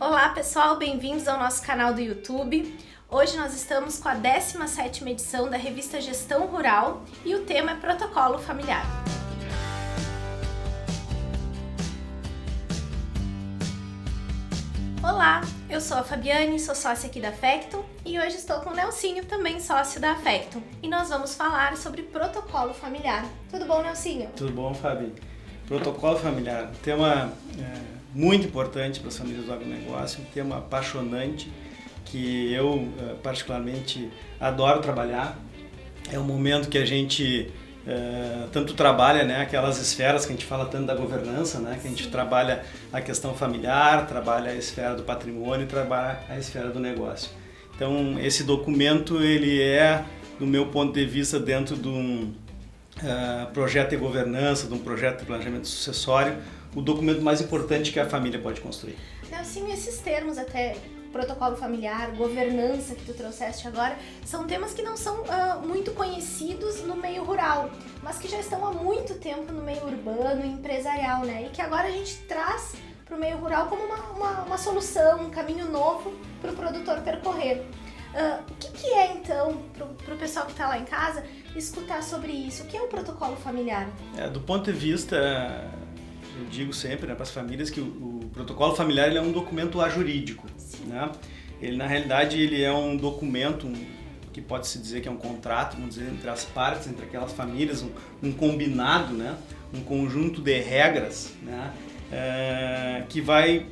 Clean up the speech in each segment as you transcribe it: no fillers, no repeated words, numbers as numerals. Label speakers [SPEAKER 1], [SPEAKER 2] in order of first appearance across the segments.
[SPEAKER 1] Olá pessoal, bem-vindos ao nosso canal do YouTube. Hoje nós estamos com a 17ª edição da revista Gestão Rural e o tema é Protocolo Familiar. Olá, eu sou a Fabiane, sou sócia aqui da Afecto e hoje estou com o Nelsinho, também sócio da Afecto, e nós vamos falar sobre protocolo familiar. Tudo bom, Nelsinho?
[SPEAKER 2] Tudo bom, Fabi? Protocolo familiar, um tema muito importante para as famílias do agronegócio, um tema apaixonante que eu particularmente adoro trabalhar. É um momento que a gente tanto trabalha, né, aquelas esferas que a gente fala tanto da governança, né, que a gente trabalha a questão familiar, trabalha a esfera do patrimônio, trabalha a esfera do negócio. Então, esse documento, ele é, do meu ponto de vista, dentro de um projeto de governança, de um projeto de planejamento sucessório, o documento mais importante que a família pode construir.
[SPEAKER 1] Nelsinho, esses termos até, protocolo familiar, governança que tu trouxeste agora, são temas que não são muito conhecidos no meio rural, mas que já estão há muito tempo no meio urbano e empresarial, né? E que agora a gente traz para o meio rural como uma solução, um caminho novo para o produtor percorrer. O que é então, para o pessoal que está lá em casa, escutar sobre isso? O que é o protocolo familiar?
[SPEAKER 2] Do ponto de vista, eu digo sempre, né, para as famílias que o protocolo familiar ele é um documento ajurídico, né? Ele, na realidade, ele é um documento que pode-se dizer que é um contrato, vamos dizer, entre as partes, entre aquelas famílias, um combinado, né? Um conjunto de regras, né? Que vai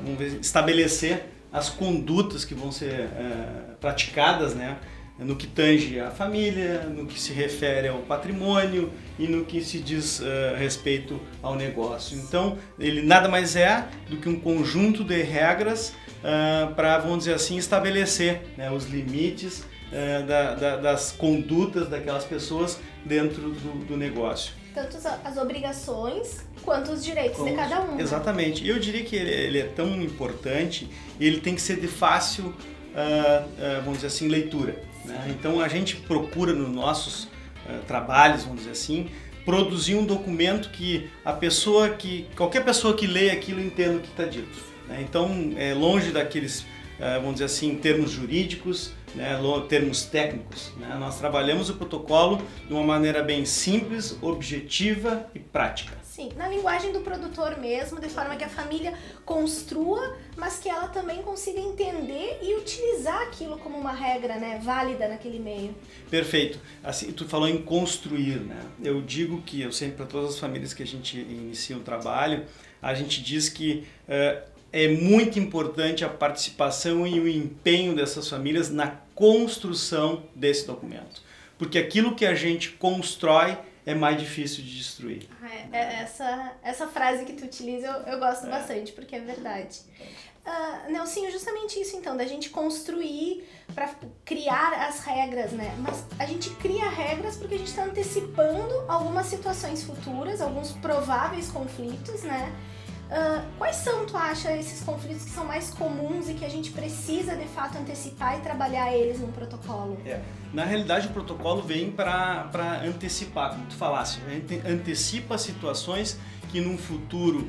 [SPEAKER 2] vamos ver, estabelecer as condutas que vão ser praticadas, né, no que tange à família, no que se refere ao patrimônio e no que se diz respeito ao negócio. Então, ele nada mais é do que um conjunto de regras para, vamos dizer assim, estabelecer, né, os limites das condutas daquelas pessoas dentro do negócio.
[SPEAKER 1] Tanto as obrigações quanto os direitos de cada um.
[SPEAKER 2] Exatamente. Eu diria que ele é tão importante e ele tem que ser de fácil, vamos dizer assim, leitura, né? Então a gente procura nos nossos trabalhos, vamos dizer assim, produzir um documento que qualquer pessoa que lê aquilo entenda o que está dito, né? Então é longe daqueles, vamos dizer assim, termos jurídicos, né, termos técnicos, né? Nós trabalhamos o protocolo de uma maneira bem simples, objetiva e prática.
[SPEAKER 1] Sim, na linguagem do produtor mesmo, de forma que a família construa, mas que ela também consiga entender e utilizar aquilo como uma regra, né, válida naquele meio.
[SPEAKER 2] Perfeito. Assim, tu falou em construir, né? Eu digo que, eu sempre, para todas as famílias que a gente inicia o trabalho, a gente diz que é muito importante a participação e o empenho dessas famílias na construção desse documento. Porque aquilo que a gente constrói é mais difícil de destruir.
[SPEAKER 1] Essa frase que tu utiliza eu gosto bastante, porque é verdade. Nelsinho, justamente isso então, da gente construir para criar as regras, né? Mas a gente cria regras porque a gente está antecipando algumas situações futuras, alguns prováveis conflitos, né? Quais são, tu acha, esses conflitos que são mais comuns e que a gente precisa de fato antecipar e trabalhar eles no protocolo?
[SPEAKER 2] Na realidade, o protocolo vem para antecipar, como tu falasse, antecipa situações que num futuro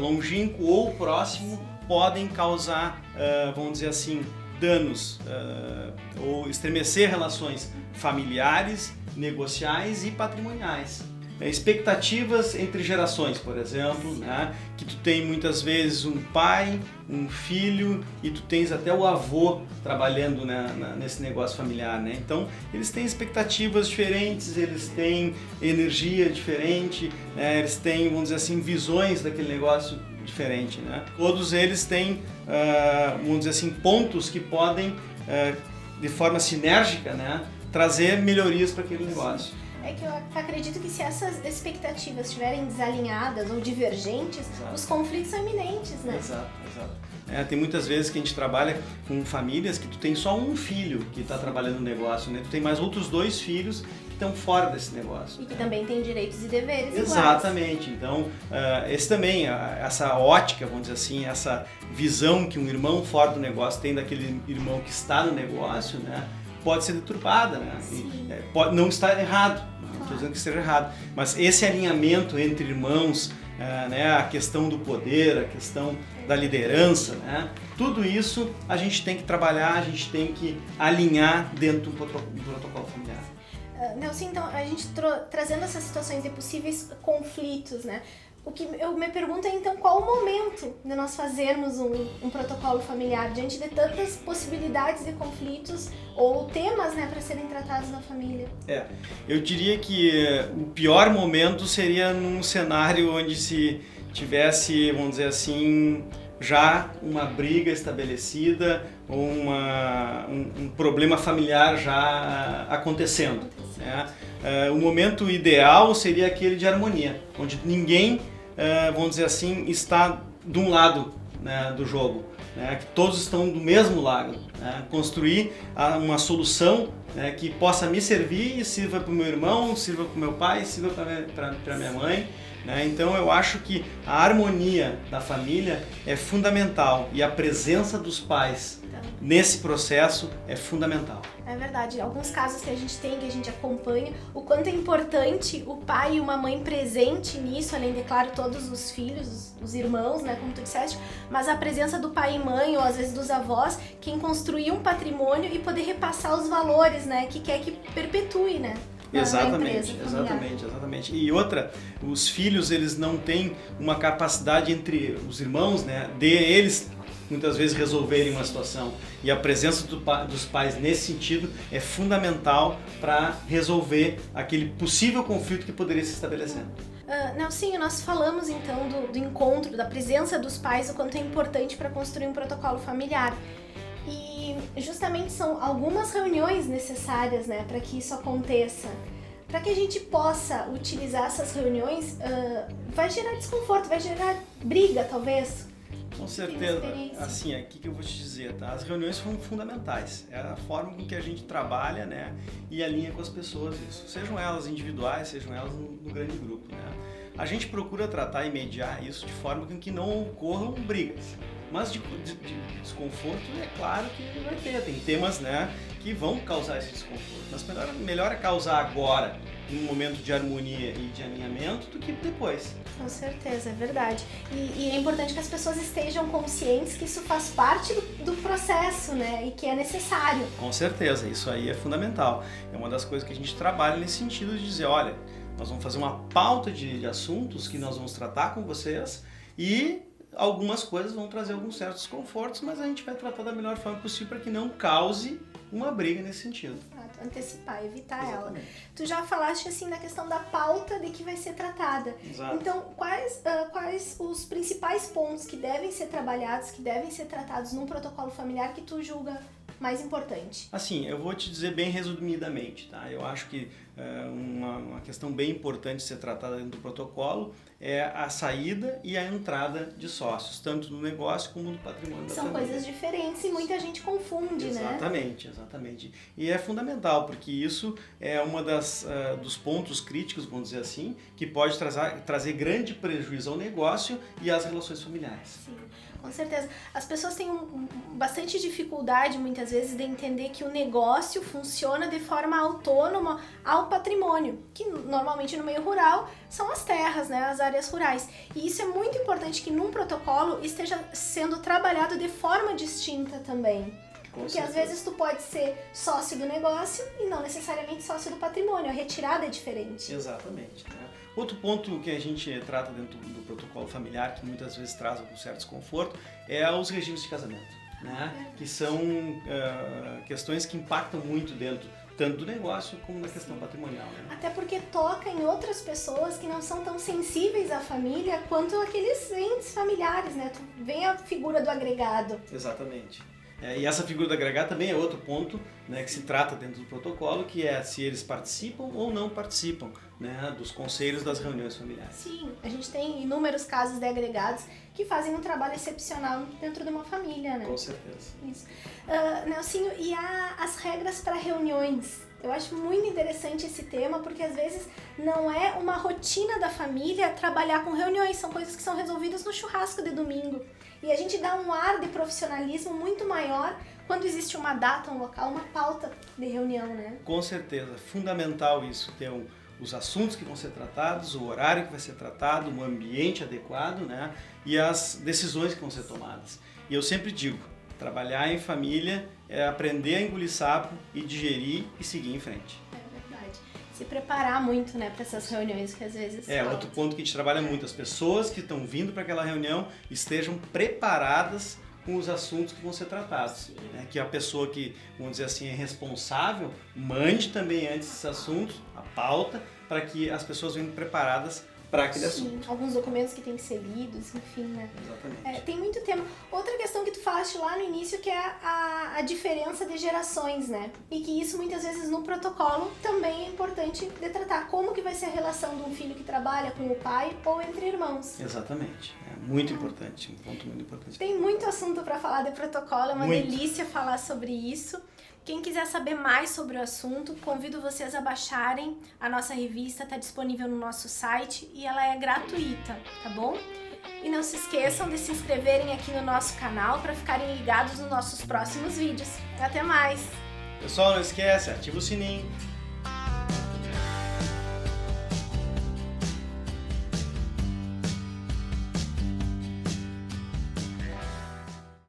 [SPEAKER 2] longínquo ou próximo podem causar, vamos dizer assim, danos ou estremecer relações familiares, negociais e patrimoniais. Expectativas entre gerações, por exemplo, né? Que tu tem muitas vezes um pai, um filho e tu tens até o avô trabalhando nesse negócio familiar, né? Então eles têm expectativas diferentes, eles têm energia diferente, né? Eles têm, vamos dizer assim, visões daquele negócio diferente, né? Todos eles têm, vamos dizer assim, pontos que podem, de forma sinérgica, né, trazer melhorias para aquele negócio.
[SPEAKER 1] É que eu acredito que se essas expectativas estiverem desalinhadas ou divergentes, os conflitos são iminentes, né?
[SPEAKER 2] Exato. Tem muitas vezes que a gente trabalha com famílias que tu tem só um filho que está trabalhando no negócio, né? Tu tem mais outros 2 filhos que estão fora desse negócio.
[SPEAKER 1] E que também têm direitos e deveres iguais.
[SPEAKER 2] Exatamente. Então, esse também, essa ótica, vamos dizer assim, essa visão que um irmão fora do negócio tem daquele irmão que está no negócio, né? Pode ser deturpada, né? Pode não estar errado, não estou dizendo que esteja errado, mas esse alinhamento entre irmãos, né, a questão do poder, a questão da liderança, né? Tudo isso a gente tem que trabalhar, a gente tem que alinhar dentro do protocolo familiar.
[SPEAKER 1] Nelson, então, a gente trazendo essas situações de possíveis conflitos, né? O que eu me pergunto é, então, qual o momento de nós fazermos um protocolo familiar diante de tantas possibilidades de conflitos ou temas, né, para serem tratados na família?
[SPEAKER 2] Eu diria que o pior momento seria num cenário onde se tivesse, vamos dizer assim, já uma briga estabelecida ou um problema familiar já acontecendo. Né? O momento ideal seria aquele de harmonia, onde ninguém, vamos dizer assim, está de um lado, né, do jogo, né, que todos estão do mesmo lado. Né? Construir uma solução, né, que possa me servir e sirva para o meu irmão, sirva para o meu pai, sirva para minha mãe. Né? Então eu acho que a harmonia da família é fundamental e a presença dos pais nesse processo é fundamental.
[SPEAKER 1] É verdade, alguns casos que a gente tem, que a gente acompanha, o quanto é importante o pai e uma mãe presente nisso, além de, claro, todos os filhos, os irmãos, né, como tu disseste, mas a presença do pai e mãe, ou às vezes dos avós, quem construir um patrimônio e poder repassar os valores, né, que quer que perpetue, né?
[SPEAKER 2] Exatamente. E outra, os filhos, eles não têm uma capacidade entre os irmãos, né, de eles muitas vezes resolverem uma situação. E a presença dos pais nesse sentido é fundamental para resolver aquele possível conflito que poderia se estabelecer.
[SPEAKER 1] Nelsinho, nós falamos então do encontro, da presença dos pais, o quanto é importante para construir um protocolo familiar. E justamente são algumas reuniões necessárias, né, para que isso aconteça. Para que a gente possa utilizar essas reuniões, vai gerar desconforto, vai gerar briga, talvez.
[SPEAKER 2] Com certeza. Assim, aqui que eu vou te dizer, tá? As reuniões são fundamentais. É a forma com que a gente trabalha, né, e alinha com as pessoas isso. Sejam elas individuais, sejam elas no grande grupo, né? A gente procura tratar e mediar isso de forma com que não ocorram brigas. Mas de desconforto, é claro que vai ter. Tem temas, né, que vão causar esse desconforto. Mas melhor é causar agora, num momento de harmonia e de alinhamento, do que depois.
[SPEAKER 1] Com certeza, é verdade. E é importante que as pessoas estejam conscientes que isso faz parte do processo, né, e que é necessário.
[SPEAKER 2] Com certeza, isso aí é fundamental. É uma das coisas que a gente trabalha nesse sentido de dizer, olha, nós vamos fazer uma pauta de assuntos que nós vamos tratar com vocês e algumas coisas vão trazer alguns certos desconfortos, mas a gente vai tratar da melhor forma possível para que não cause uma briga nesse sentido.
[SPEAKER 1] Antecipar, evitar
[SPEAKER 2] Exatamente.
[SPEAKER 1] ela. Tu já falaste assim na questão da pauta de que vai ser tratada.
[SPEAKER 2] Exato.
[SPEAKER 1] Então, quais os principais pontos que devem ser trabalhados, que devem ser tratados num protocolo familiar que tu julga mais importante?
[SPEAKER 2] Assim, eu vou te dizer bem resumidamente, tá? Eu acho que uma questão bem importante ser tratada dentro do protocolo é a saída e a entrada de sócios, tanto no negócio como no patrimônio da família.
[SPEAKER 1] São coisas diferentes e muita gente confunde,
[SPEAKER 2] Exatamente, né? Exatamente. E é fundamental, porque isso é uma dos pontos críticos, vamos dizer assim, que pode trazer grande prejuízo ao negócio e às relações familiares.
[SPEAKER 1] Sim. Com certeza. As pessoas têm bastante dificuldade, muitas vezes, de entender que o negócio funciona de forma autônoma ao patrimônio, que normalmente no meio rural são as terras, né, as áreas rurais. E isso é muito importante que num protocolo esteja sendo trabalhado de forma distinta também. Porque às vezes tu pode ser sócio do negócio e não necessariamente sócio do patrimônio, a retirada é diferente.
[SPEAKER 2] Exatamente, né? Outro ponto que a gente trata dentro do protocolo familiar, que muitas vezes traz algum certo desconforto, é os regimes de casamento, né? Que são questões que impactam muito dentro tanto do negócio como da questão patrimonial. Né?
[SPEAKER 1] Até porque toca em outras pessoas que não são tão sensíveis à família quanto aqueles entes familiares, né? Vem a figura do agregado.
[SPEAKER 2] Exatamente. E essa figura do agregado também é outro ponto, né, que se trata dentro do protocolo, que é se eles participam ou não participam, né, dos conselhos das reuniões familiares.
[SPEAKER 1] Sim, a gente tem inúmeros casos de agregados que fazem um trabalho excepcional dentro de uma família, né?
[SPEAKER 2] Com certeza.
[SPEAKER 1] Isso. Nelsinho, e as regras para reuniões? Eu acho muito interessante esse tema, porque às vezes não é uma rotina da família trabalhar com reuniões, são coisas que são resolvidas no churrasco de domingo. E a gente dá um ar de profissionalismo muito maior quando existe uma data, um local, uma pauta de reunião, né?
[SPEAKER 2] Com certeza, fundamental isso, ter os assuntos que vão ser tratados, o horário que vai ser tratado, o ambiente adequado, né? E as decisões que vão ser tomadas. E eu sempre digo, trabalhar em família é aprender a engolir sapo e digerir e seguir em frente.
[SPEAKER 1] É verdade. Se preparar muito, né, para essas reuniões que às vezes...
[SPEAKER 2] Outro ponto que a gente trabalha muito, as pessoas que estão vindo para aquela reunião estejam preparadas com os assuntos que vão ser tratados. Né? Que a pessoa que, vamos dizer assim, é responsável, mande também antes esses assuntos, a pauta, para que as pessoas venham preparadas para aquele assunto.
[SPEAKER 1] Alguns documentos que têm que ser lidos, enfim, né?
[SPEAKER 2] Exatamente.
[SPEAKER 1] Tem muito tempo. Outra questão que tu falaste lá no início, que é a diferença de gerações, né? E que isso muitas vezes no protocolo também é importante de tratar. Como que vai ser a relação de um filho que trabalha com o pai ou entre irmãos?
[SPEAKER 2] Exatamente. É muito importante, um ponto muito importante.
[SPEAKER 1] Tem muito assunto para falar de protocolo, é uma delícia falar sobre isso. Quem quiser saber mais sobre o assunto, convido vocês a baixarem a nossa revista, está disponível no nosso site e ela é gratuita, tá bom? E não se esqueçam de se inscreverem aqui no nosso canal para ficarem ligados nos nossos próximos vídeos. Até mais!
[SPEAKER 2] Pessoal, não esquece, ativa o sininho,